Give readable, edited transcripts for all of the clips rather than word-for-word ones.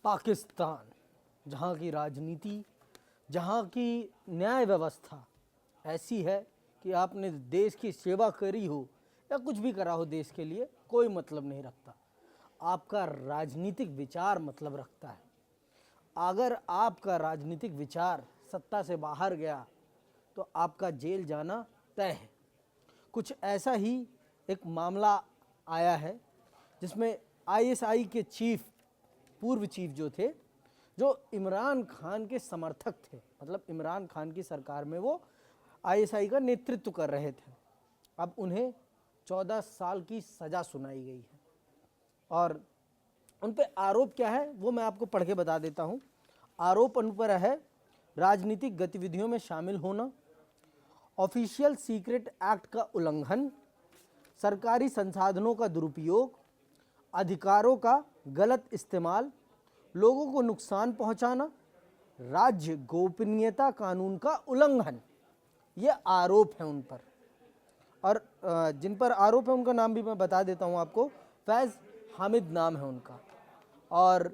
पाकिस्तान, जहाँ की राजनीति, जहाँ की न्याय व्यवस्था ऐसी है कि आपने देश की सेवा करी हो या कुछ भी करा हो देश के लिए, कोई मतलब नहीं रखता। आपका राजनीतिक विचार मतलब रखता है। अगर आपका राजनीतिक विचार सत्ता से बाहर गया तो आपका जेल जाना तय है। कुछ ऐसा ही एक मामला आया है जिसमें आईएसआई के पूर्व चीफ जो थे, जो इमरान खान के समर्थक थे, मतलब इमरान खान की सरकार में वो आईएसआई का नेतृत्व कर रहे थे। अब उन्हें 14 साल की सज़ा सुनाई गई है और उन पे आरोप क्या है वो मैं आपको पढ़ के बता देता हूँ। आरोप उन पर है राजनीतिक गतिविधियों में शामिल होना, ऑफिशियल सीक्रेट एक्ट का उल्लंघन, सरकारी संसाधनों का दुरुपयोग, अधिकारों का गलत इस्तेमाल, लोगों को नुकसान पहुंचाना, राज्य गोपनीयता कानून का उल्लंघन। ये आरोप है उन पर। और जिन पर आरोप है उनका नाम भी मैं बता देता हूं आपको। फैज़ हामिद नाम है उनका और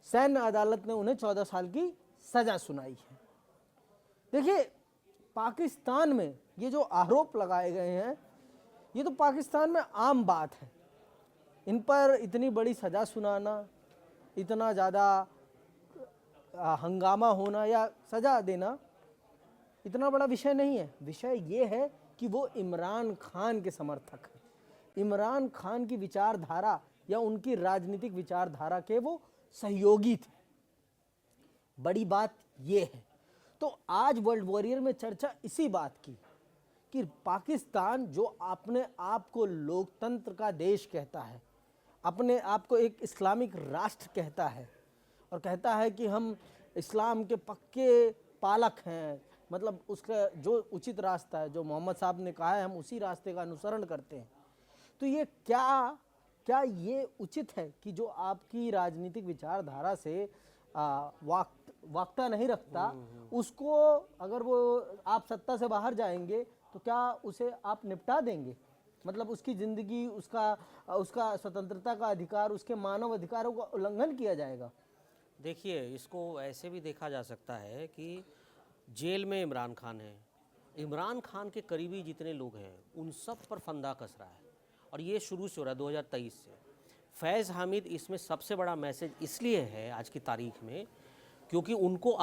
सैन्य अदालत ने उन्हें 14 साल की सज़ा सुनाई है। देखिए, पाकिस्तान में ये जो आरोप लगाए गए हैं ये तो पाकिस्तान में आम बात है। इन पर इतनी बड़ी सज़ा सुनाना, इतना ज़्यादा हंगामा होना या सज़ा देना इतना बड़ा विषय नहीं है। विषय ये है कि वो इमरान खान के समर्थक हैं, इमरान खान की विचारधारा या उनकी राजनीतिक विचारधारा के वो सहयोगी थे। बड़ी बात ये है। तो आज वर्ल्ड वॉरियर में चर्चा इसी बात की कि पाकिस्तान जो अपने आप को लोकतंत्र का देश कहता है, अपने आप को एक इस्लामिक राष्ट्र कहता है और कहता है कि हम इस्लाम के पक्के पालक हैं, मतलब उसका जो उचित रास्ता है, जो मोहम्मद साहब ने कहा है, हम उसी रास्ते का अनुसरण करते हैं। तो ये क्या ये उचित है कि जो आपकी राजनीतिक विचारधारा से वाकता नहीं रखता, उसको अगर वो आप सत्ता से बाहर जाएंगे तो क्या उसे आप निपटा देंगे? मतलब उसकी ज़िंदगी, उसका स्वतंत्रता का अधिकार, उसके मानव अधिकारों का उल्लंघन किया जाएगा। देखिए, इसको ऐसे भी देखा जा सकता है कि जेल में इमरान खान है, इमरान खान के करीबी जितने लोग हैं उन सब पर फंदा कस रहा है और ये शुरू से हो रहा है 2023 से। फैज़ हामिद इसमें सबसे बड़ा मैसेज इसलिए है आज की तारीख में क्योंकि उनको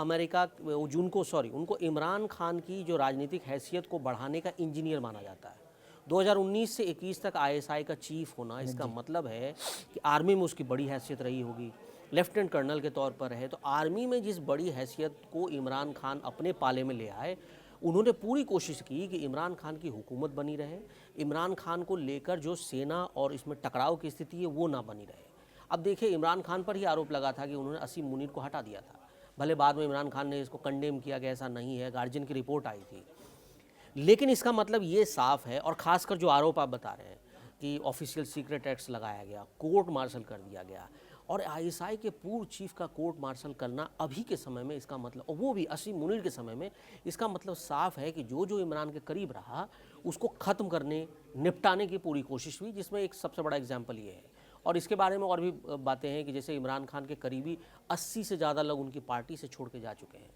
इमरान खान की जो राजनीतिक हैसियत को बढ़ाने का इंजीनियर माना जाता है। 2019 से 21 तक आईएसआई का चीफ होना, इसका मतलब है कि आर्मी में उसकी बड़ी हैसियत रही होगी, लेफ्टिनेंट कर्नल के तौर पर है। तो आर्मी में जिस बड़ी हैसियत को इमरान खान अपने पाले में ले आए, उन्होंने पूरी कोशिश की कि इमरान खान की हुकूमत बनी रहे, इमरान खान को लेकर जो सेना और इसमें टकराव की स्थिति है वो ना बनी रहे। अब देखिए, इमरान खान पर ही आरोप लगा था कि उन्होंने असीम मुनीर को हटा दिया था। भले बाद में इमरान खान ने इसको कंडेम किया कि ऐसा नहीं है, गार्जियन की रिपोर्ट आई थी, लेकिन इसका मतलब ये साफ है। और ख़ासकर जो आरोप आप बता रहे हैं कि ऑफिशियल सीक्रेट एक्ट्स लगाया गया, कोर्ट मार्शल कर दिया गया और आईएसआई के पूर्व चीफ का कोर्ट मार्शल करना अभी के समय में, इसका मतलब, और वो भी असीम मुनीर के समय में, इसका मतलब साफ है कि जो इमरान के करीब रहा उसको ख़त्म करने, निपटाने की पूरी कोशिश हुई, जिसमें एक सबसे बड़ा एग्जाम्पल ये है। और इसके बारे में और भी बातें हैं कि जैसे इमरान खान के करीबी 80 से ज़्यादा लोग उनकी पार्टी से छोड़ के जा चुके हैं।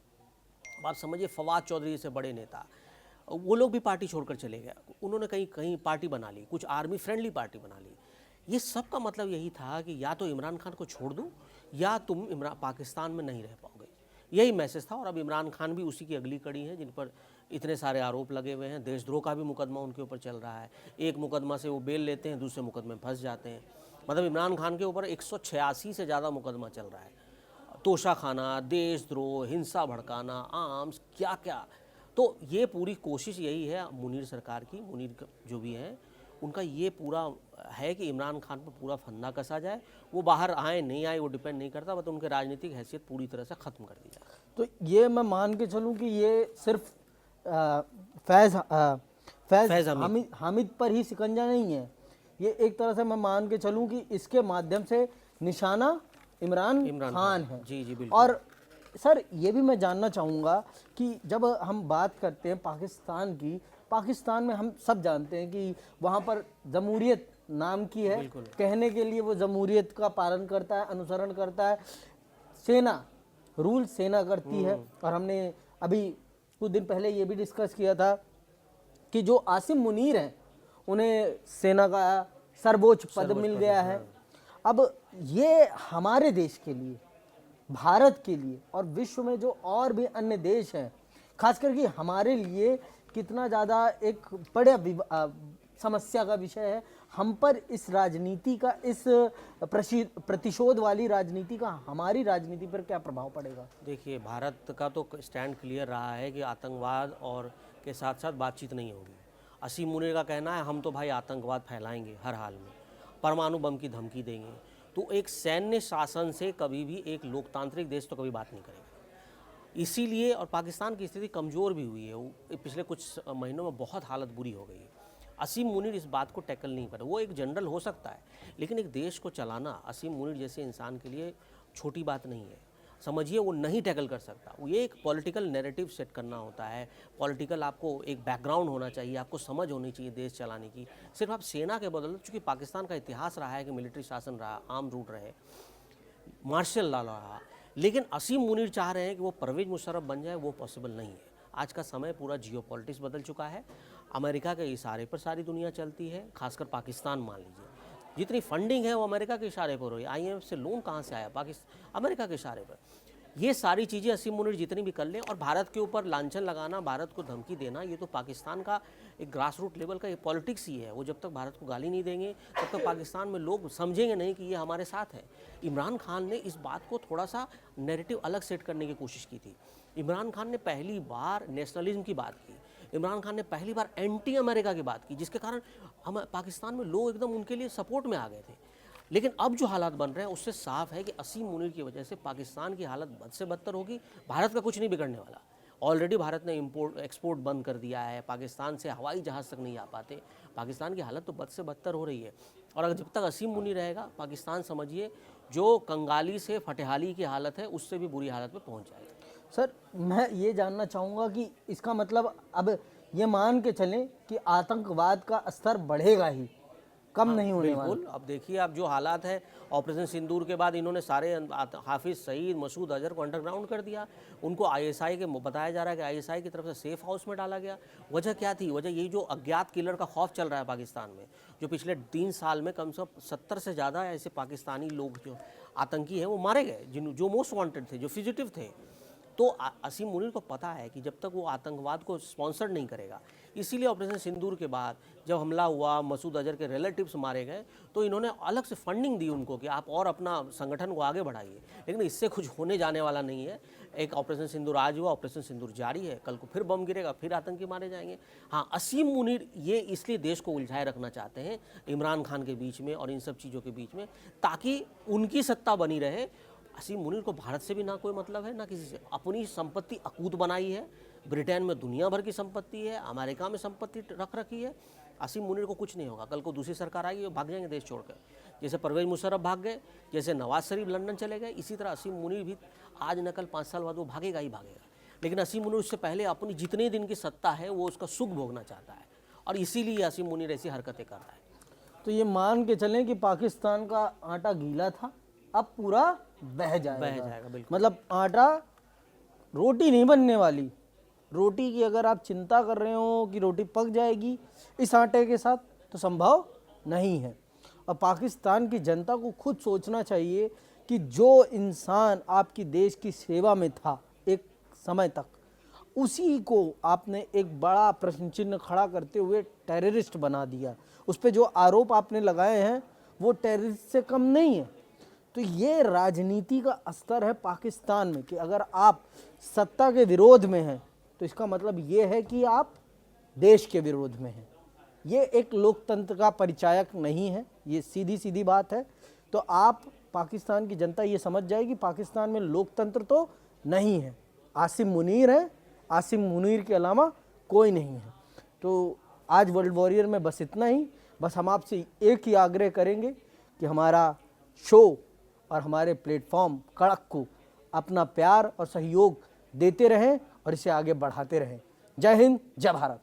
आप समझिए, फवाद चौधरी से बड़े नेता, वो लोग भी पार्टी छोड़कर चले गए। उन्होंने कहीं पार्टी बना ली, कुछ आर्मी फ्रेंडली पार्टी बना ली। ये सब का मतलब यही था कि या तो इमरान खान को छोड़ दो या तुम पाकिस्तान में नहीं रह पाओगे, यही मैसेज था। और अब इमरान खान भी उसी की अगली कड़ी है जिन पर इतने सारे आरोप लगे हुए हैं। देशद्रोह का भी मुकदमा उनके ऊपर चल रहा है। एक मुकदमा से वो बेल लेते हैं, दूसरे मुकदमे में फंस जाते हैं। मतलब इमरान खान के ऊपर 186 से ज़्यादा मुकदमा चल रहा है। तोशा खाना, देशद्रोह, हिंसा भड़काना, आर्म्स, क्या क्या। तो ये पूरी कोशिश यही है मुनीर सरकार की, मुनीर जो भी हैं उनका ये पूरा है कि इमरान खान पर पूरा फंदा कसा जाए। वो बाहर आए नहीं आए वो डिपेंड नहीं करता, बट उनके राजनीतिक हैसियत पूरी तरह से ख़त्म कर दी जाए। तो ये मैं मान के चलूँ कि ये सिर्फ फैज़ हामिद पर ही शिकंजा नहीं है। ये एक तरह से मैं मान के चलूँ कि इसके माध्यम से निशाना इमरान खान है। जी बिल्कुल। और सर, ये भी मैं जानना चाहूँगा कि जब हम बात करते हैं पाकिस्तान की, पाकिस्तान में हम सब जानते हैं कि वहाँ पर जमहूरियत नाम की है, कहने के लिए वो जमहूरियत का पालन करता है, अनुसरण करता है। सेना, रूल सेना करती है। और हमने अभी कुछ दिन पहले ये भी डिस्कस किया था कि जो आसिम मुनीर हैं उन्हें सेना का सर्वोच्च पद मिल गया है। अब ये हमारे देश के लिए, भारत के लिए और विश्व में जो और भी अन्य देश हैं, खास करके हमारे लिए कितना ज़्यादा एक बड़ा समस्या का विषय है। हम पर इस राजनीति का, इस प्रतिशोध वाली राजनीति का हमारी राजनीति पर क्या प्रभाव पड़ेगा? देखिए, भारत का तो स्टैंड क्लियर रहा है कि आतंकवाद और के साथ साथ बातचीत नहीं होगी। असीम मुनीर का कहना है हम तो भाई आतंकवाद फैलाएंगे हर हाल में, परमाणु बम की धमकी देंगे। तो एक सैन्य शासन से कभी भी एक लोकतांत्रिक देश तो कभी बात नहीं करेगा। इसीलिए और पाकिस्तान की स्थिति कमज़ोर भी हुई है, पिछले कुछ महीनों में बहुत हालत बुरी हो गई है। असीम मुनीर इस बात को टैकल नहीं कर, वो एक जनरल हो सकता है, लेकिन एक देश को चलाना असीम मुनीर जैसे इंसान के लिए छोटी बात नहीं है। समझिए, वो नहीं टैकल कर सकता। वो ये एक पॉलिटिकल नैरेटिव सेट करना होता है, पॉलिटिकल आपको एक बैकग्राउंड होना चाहिए, आपको समझ होनी चाहिए देश चलाने की। सिर्फ आप सेना के बदले, चूँकि पाकिस्तान का इतिहास रहा है कि मिलिट्री शासन रहा, आर्म रूल रहे, मार्शल लॉ रहा, लेकिन असीम मुनीर चाह रहे हैं कि वो परवेज मुशर्रफ बन जाए, वो पॉसिबल नहीं है। आज का समय पूरा जियोपॉलिटिक्स बदल चुका है। अमेरिका के इशारे पर सारी दुनिया चलती है, खासकर पाकिस्तान। मान लीजिए जितनी फंडिंग है वो अमेरिका के इशारे पर हो रही है। IMF से लोन कहाँ से आया? अमेरिका के इशारे पर। ये सारी चीज़ें असीम मुनीर जितनी भी कर लें, और भारत के ऊपर लांछन लगाना, भारत को धमकी देना, ये तो पाकिस्तान का एक ग्रास रूट लेवल का ये पॉलिटिक्स ही है। वो जब तक भारत को गाली नहीं देंगे तब तक पाकिस्तान में लोग समझेंगे नहीं कि ये हमारे साथ है। इमरान खान ने इस बात को थोड़ा सा नैरेटिव अलग सेट करने की कोशिश की थी। इमरान खान ने पहली बार नेशनलिज्म की बात की, इमरान खान ने पहली बार एंटी अमेरिका की बात की, जिसके कारण हम पाकिस्तान में लोग एकदम उनके लिए सपोर्ट में आ गए थे। लेकिन अब जो हालात बन रहे हैं उससे साफ है कि असीम मुनीर की वजह से पाकिस्तान की हालत बद से बदतर होगी। भारत का कुछ नहीं बिगड़ने वाला। ऑलरेडी भारत ने इंपोर्ट एक्सपोर्ट बंद कर दिया है, पाकिस्तान से हवाई जहाज़ तक नहीं आ पाते। पाकिस्तान की हालत तो बद से बदतर हो रही है। और अगर जब तक असीम मुनीर रहेगा, पाकिस्तान समझिए जो कंगाली से फटेहाली की हालत है उससे भी बुरी हालत में पहुँच जाएगी। सर, मैं ये जानना चाहूँगा कि इसका मतलब अब ये मान के चलें कि आतंकवाद का स्तर बढ़ेगा ही, कम नहीं होने वाला। बिल्कुल। अब देखिए, अब जो हालात है, ऑपरेशन सिंदूर के बाद इन्होंने सारे हाफिज सईद, मसूद अजहर को अंडरग्राउंड कर दिया। उनको ISI के बताया जा रहा है कि ISI की तरफ से सेफ हाउस में डाला गया। वजह क्या थी? वजह यही जो अज्ञात किलर का खौफ चल रहा है पाकिस्तान में, जो पिछले 3 साल में कम से कम 70 से ज़्यादा ऐसे पाकिस्तानी लोग जो आतंकी हैं वो मारे गए, जो मोस्ट वांटेड थे, जो फ्यूजिटिव थे। तो असीम मुनीर को पता है कि जब तक वो आतंकवाद को स्पॉन्सर नहीं करेगा, इसीलिए ऑपरेशन सिंदूर के बाद जब हमला हुआ, मसूद अजहर के रिलेटिव्स मारे गए, तो इन्होंने अलग से फंडिंग दी उनको कि आप और अपना संगठन को आगे बढ़ाइए। लेकिन इससे कुछ होने जाने वाला नहीं है। एक ऑपरेशन सिंदूर आज हुआ, ऑपरेशन सिंदूर जारी है, कल को फिर बम गिरेगा, फिर आतंकी मारे जाएंगे। हाँ, असीम मुनीर ये इसलिए देश को उलझाए रखना चाहते हैं इमरान खान के बीच में और इन सब चीज़ों के बीच में, ताकि उनकी सत्ता बनी रहे। असीम मुनीर को भारत से भी ना कोई मतलब है, ना किसी से। अपनी संपत्ति अकूत बनाई है, ब्रिटेन में दुनिया भर की संपत्ति है, अमेरिका में संपत्ति रख रखी है। असीम मुनीर को कुछ नहीं होगा। कल को दूसरी सरकार आएगी, भाग जाएंगे देश छोड़कर। जैसे परवेज मुशर्रफ भाग गए, जैसे नवाज शरीफ लंदन चले गए, इसी तरह असीम मुनीर भी आज न कल 5 साल बाद वो भागेगा ही भागेगा। लेकिन असीम मुनीर उससे पहले अपनी जितने दिन की सत्ता है वो उसका सुख भोगना चाहता है, और इसीलिए असीम मुनीर ऐसी हरकतें कर रहा है। तो ये मान के चलें कि पाकिस्तान का आटा गीला था, अब पूरा बह जाएगा। बिल्कुल। मतलब आटा, रोटी नहीं बनने वाली। रोटी की अगर आप चिंता कर रहे हो कि रोटी पक जाएगी इस आटे के साथ, तो संभव नहीं है। और पाकिस्तान की जनता को खुद सोचना चाहिए कि जो इंसान आपकी देश की सेवा में था एक समय तक, उसी को आपने एक बड़ा प्रश्न चिन्ह खड़ा करते हुए टेररिस्ट बना दिया। उस पर जो आरोप आपने लगाए हैं वो टेररिस्ट से कम नहीं है। तो ये राजनीति का स्तर है पाकिस्तान में कि अगर आप सत्ता के विरोध में हैं तो इसका मतलब ये है कि आप देश के विरोध में हैं। ये एक लोकतंत्र का परिचायक नहीं है, ये सीधी सीधी बात है। तो आप, पाकिस्तान की जनता ये समझ जाएगी पाकिस्तान में लोकतंत्र तो नहीं है, आसिम मुनीर है, आसिम मुनीर के अलावा कोई नहीं है। तो आज वर्ल्ड वॉरियर में बस इतना ही। बस हम आपसे एक ही आग्रह करेंगे कि हमारा शो और हमारे प्लेटफॉर्म कड़क को अपना प्यार और सहयोग देते रहें और इसे आगे बढ़ाते रहें। जय हिंद, जय भारत।